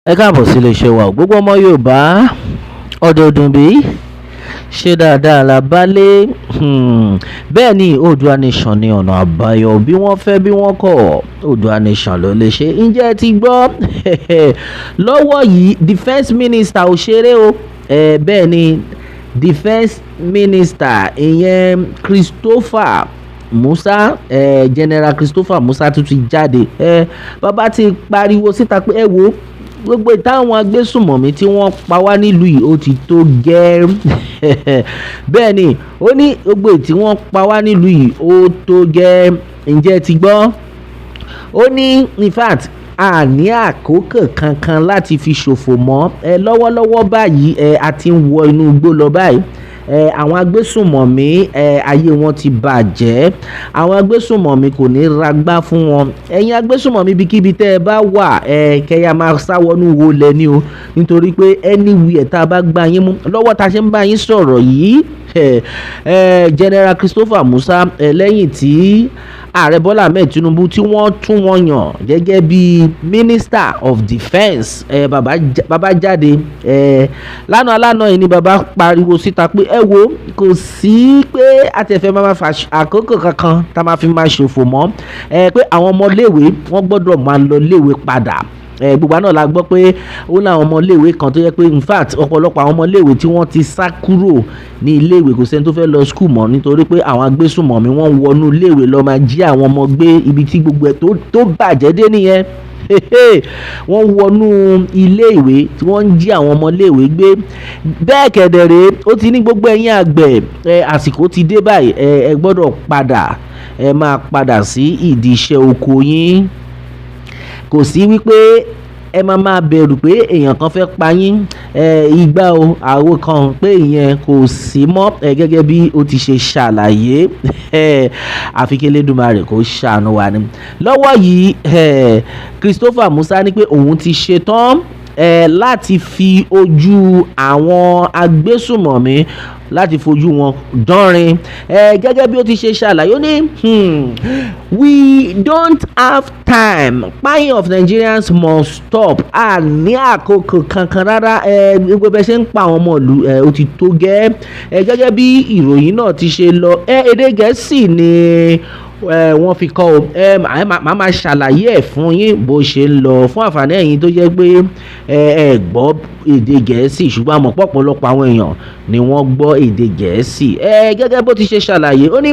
Ẹ káàbọ̀ sí iléeṣẹ́ wa Gbogbo ọmọ Yorùbá ọdọọdún bí ṣe dáadáa la bá lé bẹ́ẹ̀ ni Oòduà Nation ní ọ̀nà àbáyọ bí wọ́n fẹ́ bí wọ́n kọ̀ Oòduà Nation ló lè ṣe. Ǹjẹ́ ẹ ti gbọ́ lọ́wọ́ yìí defence minister ò ṣeré o bẹ́ẹ̀ ni defence minister ìyẹn Christopher Musa General Christopher Musa tún ti jáde bàbá ti pariwo síta pé ẹ wo gbogbo ìtàwọn agbésùmọ̀mí tí wọ́n pa wá nílùú yìí ó ti tó gẹ́ẹ́ bẹ́ẹ̀ ni ó ní gbogbo tí wọ́n pa wá nílùú yìí ó tó gẹ́ẹ́. Ǹjẹ́ ti gbọ́ ó ní in fact a ní àkókò kankan láti fi ṣòfò mọ́ lọ́wọ́lọ́wọ́ báyìí a ti ń wọ inú igbó lọ báyìí àwọn agbésùmọ̀mí ayé wọn ti bàjẹ́ àwọn agbésùmọ̀mí kò ní ragbá fún wọn ẹ̀yin agbésùmọ̀mí ibikíbi tẹ́ ẹ bá wà kẹ́yà máa sáwọnú wo lẹ́ni o nítorí pé anywhere tá a bá gbá yín mú lọ́wọ́ tá a ṣe ń bá yín sọ̀rọ̀ yìí General Christopher Musa lẹ́yìn tí ààrẹ Bọ́lá Ahmed Tinubu tí wọ́n tún wọn yàn gẹ́gẹ́ bí Minister of Defence bàbá jáde lánàá yìí ni bàbá pariwo síta pé ẹ wo kò sí pé àtẹ̀fẹ́ máa fa àkókò kankan tá a máa fi máa ṣòfò mọ́ pé àwọn ọmọléèwé wọ́n gbọ́dọ̀ máa lọ léèwé padà gbogbo náà la gbọ́ pé ó láwọn ọmọléèwé kan tó yẹ pé in fact ọ̀pọ̀lọpọ̀ àwọn ọmọléèwé tí wọ́n ti sá kúrò ní iléèwé kò sẹ́ni tó fẹ́ lọ skul mọ́ nítorí pé àwọn agbésùnmọ̀mí wọ́n ń wọnú iléèwé lọ máa jí àwọn ọmọ gbé ibi tí gbogbo ẹ̀ tó bàjẹ́ dé nìyẹn wọ́n wọnú iléèwé tí wọ́n ń jí àwọn ọmọléèwé gbé bẹ́ẹ̀ kẹ̀dẹ̀rẹ́ ó ti ní gbogbo ẹ̀yin àgbẹ̀ àsìkò ti dé báyìí ẹ gbọ́dọ̀ padà ẹ máa padà sí ìdí iṣẹ́ oko yín kò sí wípé ẹ máa bẹ̀rù pé èèyàn kan fẹ́ pa yín ìgbà o àwo kan pé ìyẹn kò sí mọ́ gẹ́gẹ́ bí ó ti ṣe ṣàlàyé àfi kí Elédùmarè kó ṣàánú wa ni. Lọ́wọ́ yìí Christopher Musa ní pé òun ti ṣetán láti fi ojú àwọn agbésùmọ̀mí láti fojú wọn dánrin gẹ́gẹ́ bí ó ti ṣe ṣàlàyé ó ní we don't have time paying of Nigerians must stop a ní àkókò kankan rárá gbogbo bẹ́ẹ̀ ṣe ń pa àwọn ọmọ ìlú ó ti tó gẹ́ gẹ́gẹ́ bí ìròyìn náà ti ṣe lọ èdè Gẹ̀ẹ́sì ni wọ́n fi kọ́ ọ màá máa ṣàlàyé ẹ̀ fún yín bó ṣe ń lọ fún àǹfààní ẹ̀yin tó jẹ́ pé ẹ gbọ́ èdè Gẹ̀ẹ́sì ṣùgbọ́n àmọ́ pọ̀pọ̀lọpọ̀ àwọn èèyàn ni wọ́n gbọ́ èdè Gẹ̀ẹ́sì gẹ́gẹ́ bó ti ṣe ṣàlàyé ó ní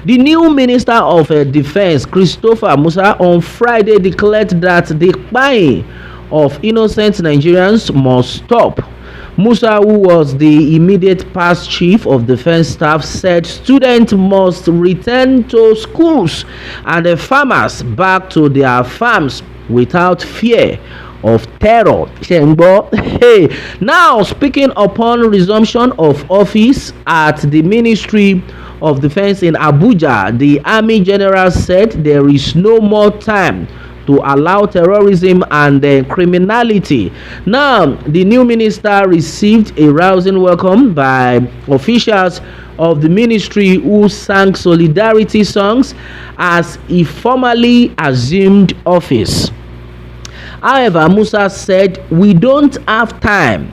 the new Minister of Defence Christopher Musa on Friday declared that the killing of innocent Nigerians must stop. Musa, who was the immediate past chief of defense staff, said students must return to schools and the farmers back to their farms without fear of terror. Now, speaking upon resumption of office at the Ministry of Defense in Abuja, the Army General said there is no more time to allow terrorism and criminality. Now, the new minister received a rousing welcome by officials of the ministry who sang solidarity songs as he formally assumed office. However, Musa said, "We don't have time.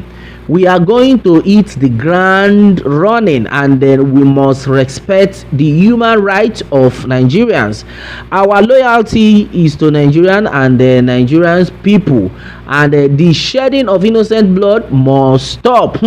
We are going to hit the ground running and then we must respect the human rights of Nigerians. Our loyalty is to Nigerian and the Nigerian people and the shedding of innocent blood must stop."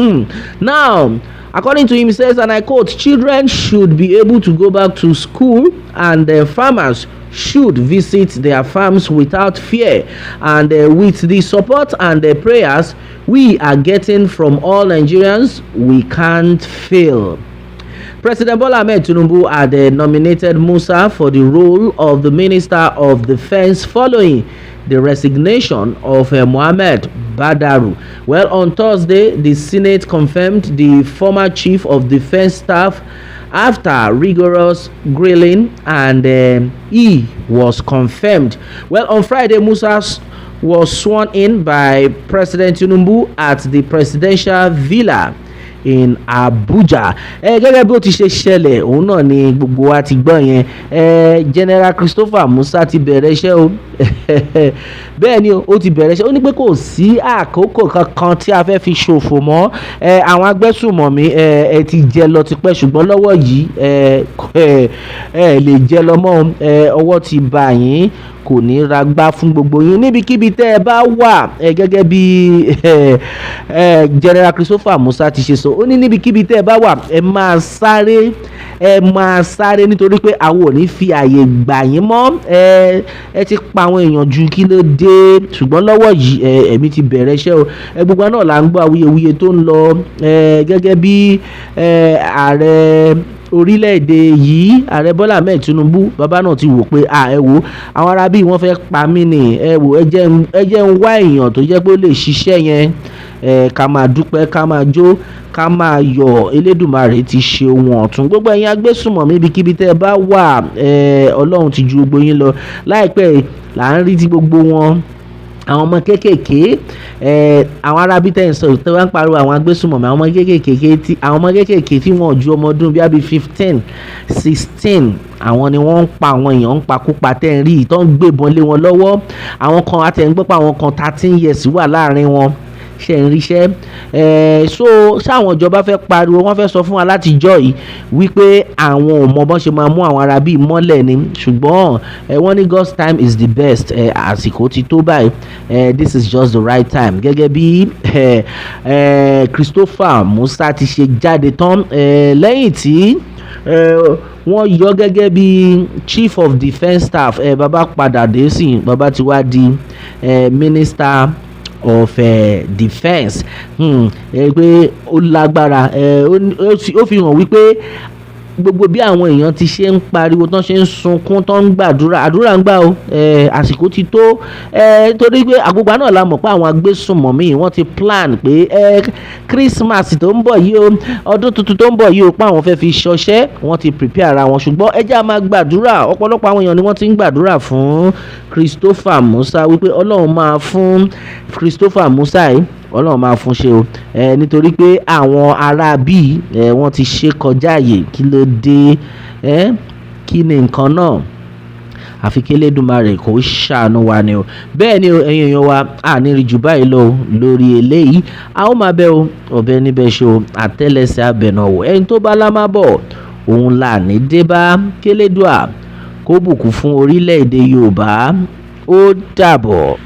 Now, according to him, he says, and I quote, "Children should be able to go back to school and farmers should visit their farms without fear, and with the support and the prayers we are getting from all Nigerians, we can't fail." President Bola Ahmed Tinubu had nominated Musa for the role of the Minister of Defence following the resignation of Mohammed Badaru. Well, on Thursday, the Senate confirmed the former Chief of Defence Staff after rigorous grilling, and he was confirmed. Well, on Friday, Musa was sworn in by President Tinubu at the presidential villa in Abuja. Gẹ́gẹ́ bí ó ti ṣe ṣẹlẹ̀ òun náà ni gbogbo wa ti gbọ́ yẹn. General Christopher Musa ti bẹ̀rẹ̀ iṣẹ́ o bẹ́ẹ̀ ni ó ti bẹ̀rẹ̀ iṣẹ́. Ó ní pé kò sí àkókò kankan tí a fẹ́ fi ṣòfò mọ́. Àwọn agbésùmọ̀mí ẹ ti jẹ lọ tipẹ́ ṣùgbọ́n lọ́wọ́ yìí ẹ lè jẹ lọ mọ́. Ọwọ́ ti bà yín, kò ní ragbá fún gbogbo yín níbikíbi tẹ́ ẹ bá wà. Gẹ́gẹ́ bí General Christopher Musa ti ṣe sọ, ó ní níbikíbi tẹ́ ẹ bá wà ẹ máa sáré nítorí pé àwọn ò ní fi àyè gbà yín mọ́. Ẹ ti pa àwọn èèyàn jù, kí ló dé? Ṣùgbọ́n lọ́wọ́ yìí ẹ̀mí ti bẹ̀rẹ̀ iṣẹ́ o. Gbogbo náà là ń gbọ́ awuyewuye tó ń lọ gẹ́gẹ́ bí ààrẹ orílẹ̀-èdè yìí, ààrẹ Bọ́lá Ahmed Tinubu, bàbá náà ti wò pé ẹ wò àwọn arábí wọ́n fẹ́ pa mí ni, ẹ wò ẹ jẹ́ ń wá èèyàn tó jẹ́ pé ó lè ṣiṣẹ́ yẹn. Ká máa dúpẹ́, ká máa jó, ká máa yọ̀. Elédùmarè ti ṣe ohun ọ̀tún. Gbogbo ẹ̀yin agbésùmọ̀mí ibikíbi tẹ́ ẹ bá wà, Ọlọ́run ti ju gbogbo yín lọ. Láìpẹ́ là ń rí tí gbogbo wọn àwọn ọmọ kéékèèké àwọn arábí tẹ́ ń sọ tó wá ń pariwo àwọn agbésùmọ̀mí, àwọn ọmọ kéékèèké tí wọ́n ju ọmọ ọdún bíi 15 16 àwọn ni wọ́n ń pa àwọn èèyàn ń pakúpa tẹ́ ń rí tó ń gbébọn lé wọn lọ́wọ́. Àwọn kan àtẹ̀ǹgbọ́ pé àwọn kan 13 years wà láàrin wọn ṣe ń ríṣẹ́. So ṣáwọn ìjọba fẹ́ pariwo, wọ́n fẹ́ sọ fún wa láti jọ́ yìí wípé àwọn ò mọ bọ́n ṣe máa mú àwọn arábí mọ́lẹ̀ ni. Ṣùgbọ́n wọ́n ní God's time is the best. Àsìkò ti tó báyìí. This is just the right time. Gẹ́gẹ́ bí Christopher Musa ti ṣe jáde tán lẹ́yìn tí wọ́n yọ gẹ́gẹ́ bí Chief of Defence Staff. Bàbá padà dé sí, bàbá ti wá di Minister of Defence. Pé ó lágbára. Ó fi hàn wípé gbogbo bí àwọn èèyàn ti ṣe ń pariwo, tán ṣe ń sunkún, tán ń gbàdúrà, àdúrà ń gbà o. Àsìkò ti tó. Torí pé àgbègbè náà la mọ̀ pé àwọn agbésùmọ̀mí wọ́n ti plan pé Christmas tó ń bọ̀ yìí o, ọdún tuntun tó ń bọ̀ yìí o, pé àwọn fẹ́ fi ṣọṣẹ́, wọ́n ti prepare ara wọn. Ṣùgbọ́n ẹ jẹ́ á máa gbàdúrà. Ọ̀pọ̀lọpọ̀ àwọn èèyàn ni wọ́n ti ń gbàdúrà fún Christopher Musa wípé Ọlọ́run máa fún Christopher Musa yìí, Ọlọ́run máa fún ṣe o. Nítorí pé àwọn aráabí wọ́n ti ṣe kọjá àyè. Kí ló dé? Kí ni nǹkan náà? Àfi kí Elédùmarè kó ṣàánú wa ni o. Bẹ́ẹ̀ ni ẹ̀yin èèyàn wa, a ní rí jù báyìí lọ lórí eléyìí. A ó máa bẹ́ o, ọ̀bẹ níbẹ̀ ṣe o, àtẹ́lẹsẹ̀ abẹ̀nàwò. Ẹni tó bá lámà bọ̀ òun là ní dé bá. Kí Elédùà kó bùkún fún orílẹ̀-èdè Yorùbá. Ó dàbọ̀.